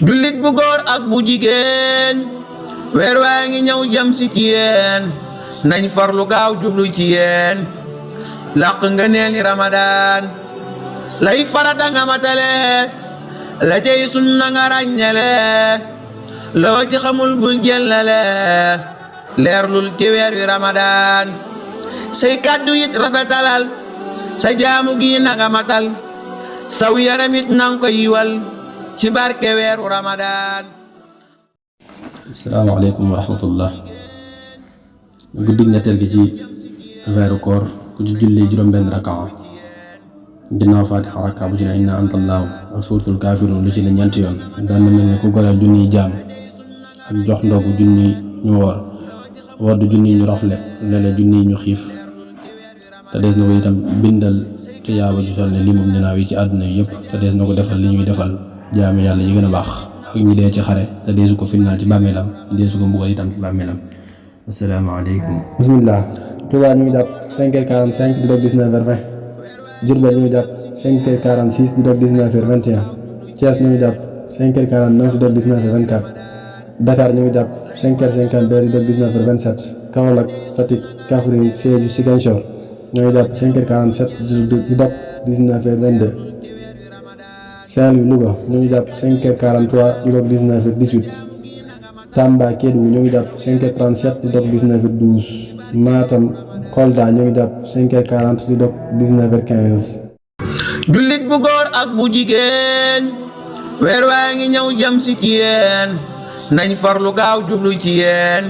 jullit bu góor ak bu jigéen weer waa ngi ñëw jëm si ci yéen nañ farlu gaaw jublu ci yéen làq nga neel ni Ramadan lay farata nga matale la cey sunna nga ràññale loo ci xamul bul jëllale leerlul ci weer wi Ramadan say kàddu it rafetalal sa jaamu gi na nga matal saw yaramit nang ko yiwal ci barke weeru Ramadan. asalaamaaleykum wa rahmatullah. guddig ñetteel gi ci weeru koor ku ci julli juróom-benn rakaa ginnaaw faatixa rakaa bu ci ne inna antallaahu ak suuratul kaafiruun lu ci ne ñeenti yoon daan na mel ne ku goreel junniy jaam ak jox ndogu junniy ñu woor du junniy ñu rafle léeg-léeg junniy ñu xiif te dees na ko itam bindal tiyaaba ju sol ne limum ñanaaw yi ci àdduna yi yëpp te dees na ko defal li ñuy defal jaami yàlla yi gën a baax ak ñi dee ci xare te deesu ko finnaal ci bàmmeelam deesu ko mbugal itam ci bàmmeelam. asalaamaaleykum. bismillah. Touba ñu ngi jàpp 5h45 di doog 19h20 Diourbel ñu ngi jàpp 5h46 di doog 19h21 Thiès ñu ngi jàpp 5h49 di doog 19h24 Dakar ñu ngi jàpp 5h52 di doog 19h27 Kaolack Fatick Kaffrine Sédhiou Ziguinchor ñoo ngi jàpp 5h47 di doog 19h22 Saint-Louis Louga ñu ngi jàpp 5h43 di doog 19h18 Tamba Kédougou ñu ngi jàpp 5h37 di doog 19h12 Matam Kolda ñu ngi jàpp 5h40 di doog 19h15. jullit bu góor ak bu jigéen weer waa ngi ñëw jëm si ci yéen nañ farlu gaaw jublu ci yéen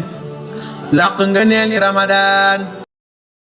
làq nga neel ni Ramadan